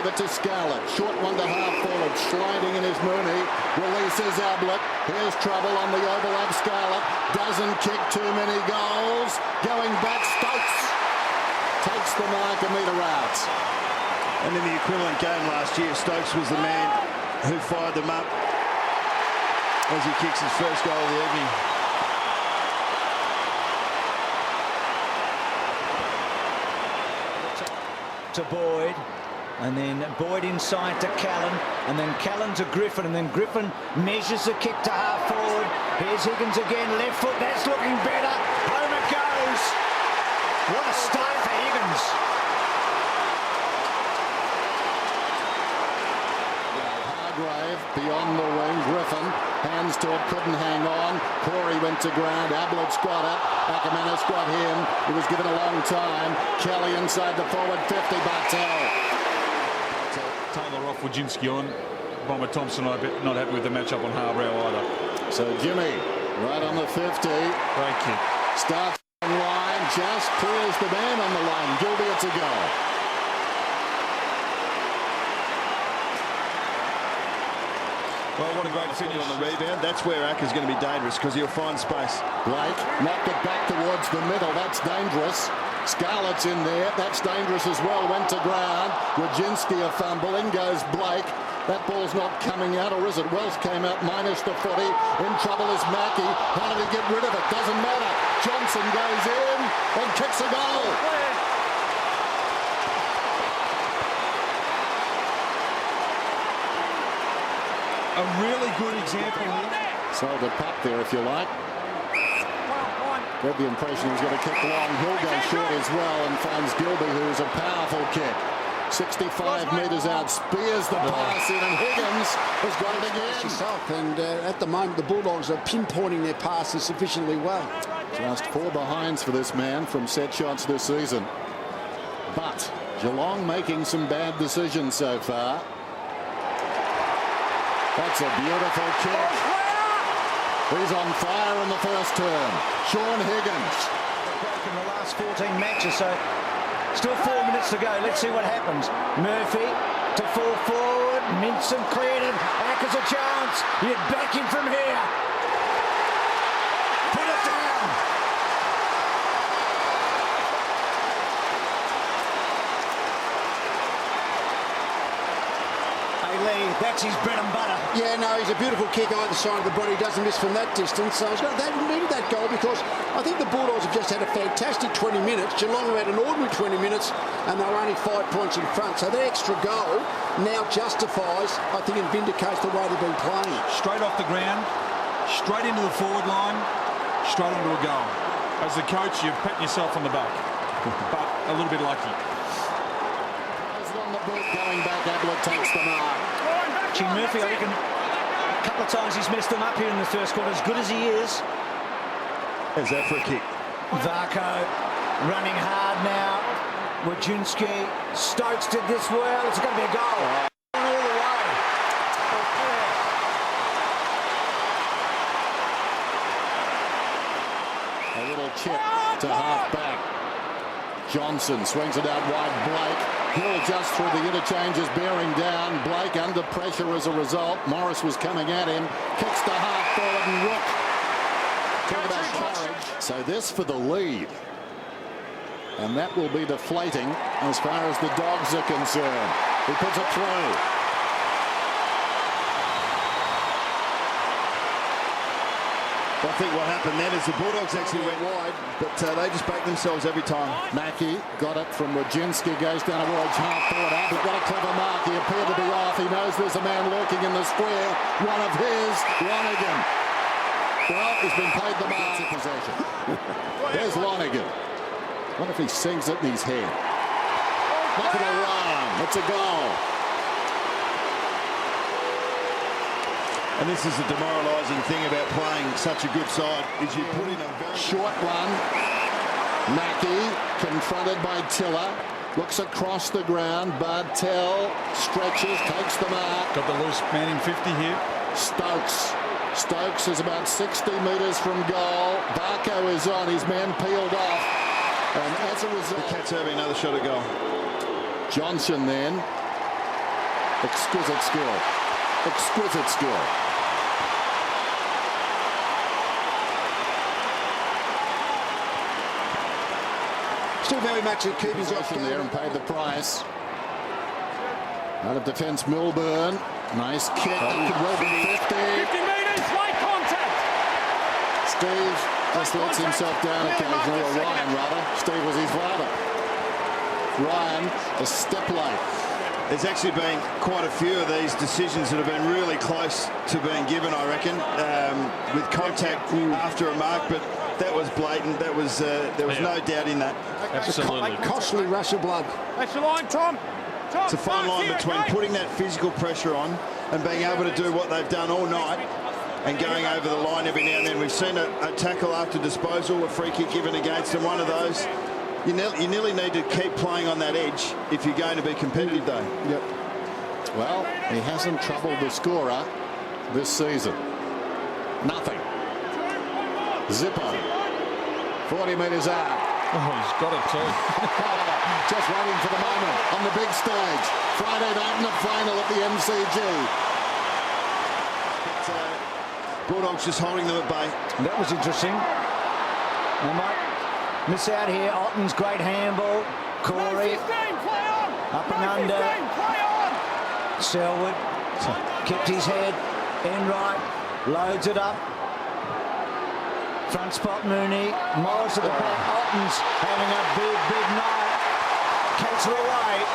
gave it to Scarlett. Short one to half forward. Sliding in his Mooney. Releases Ablett. Here's trouble on the overlap. Scarlett doesn't kick too many goals. Going back, Stokes takes the mark a metre out. And in the equivalent game last year, Stokes was the man who fired them up as he kicks his first goal of the evening. To Boyd, and then Boyd inside to Callan, and then Callan to Griffin, and then Griffin measures the kick to half forward. Here's Higgins again, left foot, that's looking better. Home it goes. What a start for Higgins. Hargrave beyond the wing. Griffin hands to it, couldn't hang on. Corey went to ground. Ablett's got it. Ackermanis got him. He was given a long time. Kelly inside the forward 50. Bartel. Taylor off, Wojcinski on. Bomber Thompson, I bet not happy with the matchup on Harbrow either. So Jimmy right on the 50. Great kick. Starts on line. Just clears the man on the line. Gilbert to go. Well, what a great finish on the rebound. That's where Acker's going to be dangerous because he'll find space. Blake knocked it back towards the middle. That's dangerous. Scarlett's in there. That's dangerous as well. Went to ground. Wojcinski a fumble. In goes Blake. That ball's not coming out, or is it? Wells came out minus the 40. In trouble is Mackey. How did he get rid of it? Doesn't matter. Johnson goes in and kicks a goal. A really good example here. Sold a puck there, if you like. Got the impression he was going to kick long. He'll go short as well and finds Gilby, who's a powerful kick. 65 metres out, spears the pass in, and Higgins has got it again. Yourself, and at the moment the Bulldogs are pinpointing their passes sufficiently well. Just 4 behinds for this man from set shots this season. But Geelong making some bad decisions so far. That's a beautiful kick. He's on fire in the first term. Sean Higgins. In the last 14 matches, so still 4 minutes to go. Let's see what happens. Murphy to fall forward. Minson cleared it. Acker's a chance. You'd back him from here. Put it down. Hey Lee, that's his bread and butter. Yeah, no, he's a beautiful kick either side of the body. He doesn't miss from that distance. So they needed that goal because I think the Bulldogs have just had a fantastic 20 minutes. Geelong have had an ordinary 20 minutes and they were only 5 points in front. So that extra goal now justifies, I think, and vindicates the way they've been playing. Straight off the ground, straight into the forward line, straight into a goal. As the coach, you're patting yourself on the back, but a little bit lucky. On the boot, going back, Ablett takes the mark. Gee, Murphy, I reckon a couple of times he's messed them up here in the first quarter. As good as he is. There's that for a kick. Varco running hard now. Wojcinski. Stokes did this well. It's going to be a goal. All the way. A little chip to half back. Johnson swings it out wide. Blake. Hill just through the interchanges, bearing down. Blake under pressure as a result. Morris was coming at him. Kicks to half forward and Rook. Talk about courage. So this for the lead. And that will be deflating as far as the Dogs are concerned. He puts it through. I think what happened then is the Bulldogs actually went wide, but they just backed themselves every time. Mackey got it from Wojcinski, goes down towards half forward. Ablett, what a clever mark. He appeared to be off. He knows there's a man lurking in the square. One of his, Lonergan. Well, he's been paid the mark in possession. There's Lonergan. What if he sings it in his head? Look at the run. It's a goal. And this is the demoralising thing about playing such a good side, is you put in a very short one. Mackey confronted by Tiller. Looks across the ground. Bartel stretches, takes the mark. Got the loose man in 50 here. Stokes. Stokes is about 60 metres from goal. Barco is on. His man peeled off. And as a result, the Cats having another shot at goal. Johnson then Exquisite skill. Exquisite skill. Still very much a keeping Possession there and paid the price. Out of defence, Milburn. Nice kick. That could well be 50. 50 metres, late contact. Steve just lets himself down occasionally, or Ryan rather. Steve was his father. Ryan, a step late. There's actually been quite a few of these decisions that have been really close to being given, I reckon, with contact after a mark, but that was blatant. That was there was no doubt in that. Absolutely. costly rush of blood. That's the line, Tom. It's a fine line between putting that physical pressure on and being able to do what they've done all night and going over the line every now and then. We've seen a tackle after disposal, a free kick given against them. One of those. You nearly need to keep playing on that edge if you're going to be competitive, though. Yep. Well, he hasn't troubled the scorer this season. Nothing. Zippo. 40 metres out. Oh, he's got it too. Just waiting for the moment on the big stage. Friday night in the final at the MCG. But, Bulldogs just holding them at bay. That was interesting. They might miss out here. Otten's great handball. Corey up and under. Selwood kept his head. Enright loads it up. Front spot Mooney. Morris at the back. Otten's having a big night. Catch her away.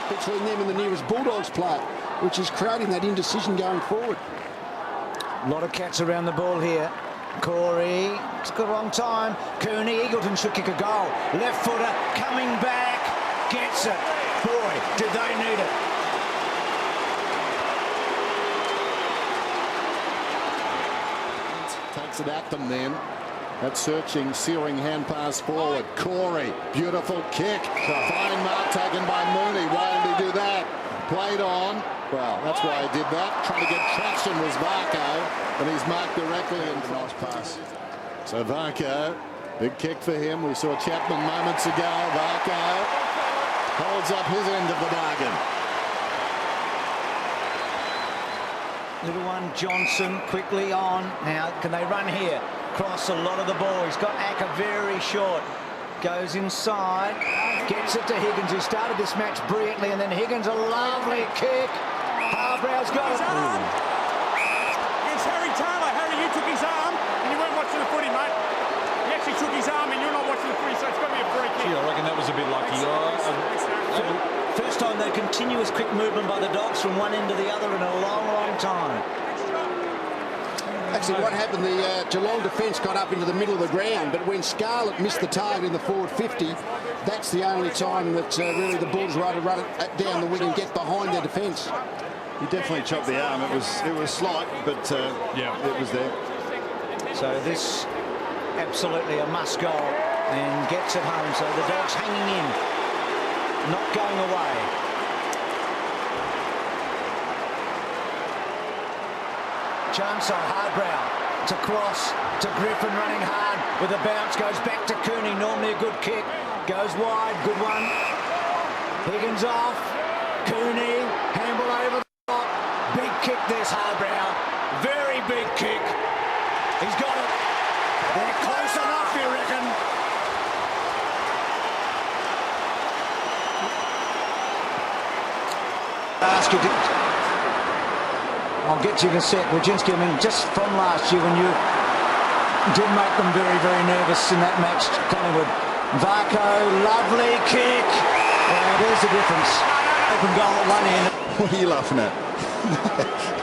Between them and the nearest Bulldogs player, which is creating that indecision going forward. A lot of cats around the ball here. Corey, it's got the wrong time. Cooney, Eagleton should kick a goal. Left footer, coming back, gets it. Boy, did they need it. Takes it at them then. That searching, searing hand pass forward. Corey, beautiful kick. Fine mark taken by Mooney. Why did he do that? Played on. Well, that's why he did that. Trying to get traction was Varco, and he's marked directly in front. Nice pass. So Varco, big kick for him. We saw Chapman moments ago. Varco holds up his end of the bargain. Little one, Johnson, quickly on. Now, can they run here? Cross a lot of the ball. He's got Acker very short. Goes inside, gets it to Higgins, who started this match brilliantly, and then Higgins, a lovely kick. Harbrow's got it. Against Harry Taylor. Harry, you took his arm and you weren't watching the footy, mate. He actually took his arm and you're not watching the footy, so it's got to be a free kick. Gee, I reckon that was a bit lucky. First time the continuous quick movement by the Dogs from one end to the other in a long time. Actually, what happened, the Geelong defence got up into the middle of the ground, but when Scarlett missed the target in the forward 50, that's the only time that really the Bulldogs were able to run it down the wing and get behind their defence. He definitely chopped the arm. It was slight, but Yeah, it was there. So this absolutely a must goal and gets it home. So the Dogs hanging in, not going away. Chance on Hardbrow to cross to Griffin, running hard with a bounce, goes back to Cooney, normally a good kick, goes wide, good one. Higgins off, Cooney, handball over the top, big kick this Hardbrow, very big kick. He's got it. They're close enough, you reckon? I'll get you in a sec. Wojcinski, I mean, just from last year when you did make them very nervous in that match, Collingwood. Varco, lovely kick. There's the difference. Open goal at one end. What are you laughing at?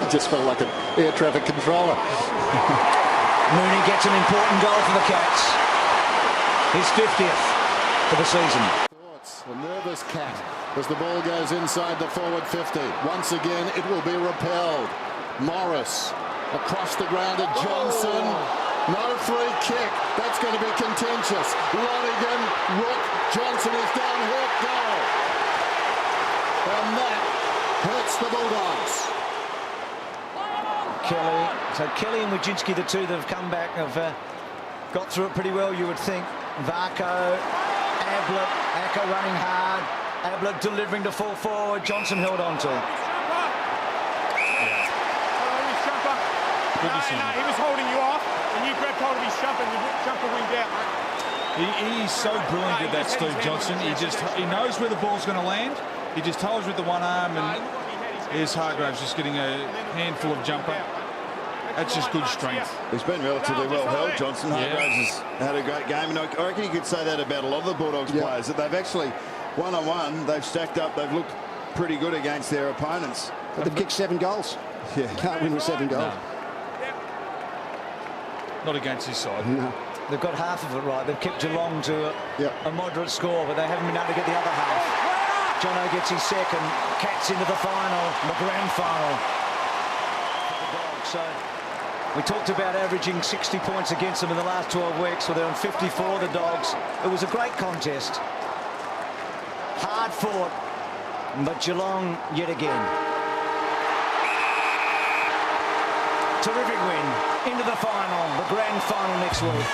It just felt like an air traffic controller. Mooney gets an important goal for the Cats. His 50th for the season. A nervous cat as the ball goes inside the forward 50. Once again, it will be repelled. Morris across the ground at Johnson. No free kick. That's going to be contentious. Lonigan, Rook, Johnson is down, hook, goal. And that hurts the Bulldogs. Kelly. So Kelly and Wojcinski, the two that have come back, have got through it pretty well, you would think. Varco Ablett, Acker running hard. Ablett delivering to full forward. Johnson held on to. Good decision. He was holding you off, and you grabbed hold of his jumper, and the jumper winged out, mate. He's so brilliant at that, Steve Johnson. He knows where the ball's going to land. He just holds with the one arm, and here's Hargraves just getting a handful of jumper. That's just good strength. He's been relatively well held, Johnson. Hargraves has had a great game, and I reckon you could say that about a lot of the Bulldogs players, that they've actually, one-on-one, they've stacked up, they've looked pretty good against their opponents. But they've kicked 7 goals. Yeah. Can't win with 7 goals. No. Not against his side. No. They've got half of it right. They've kept Geelong to a moderate score, but they haven't been able to get the other half. Jono gets his second. Cats into the final, the grand final. So we talked about averaging 60 points against them in the last 12 weeks. Well, they're on 54, the Dogs. It was a great contest. Hard fought, but Geelong yet again. Terrific win into the final, the grand final next week.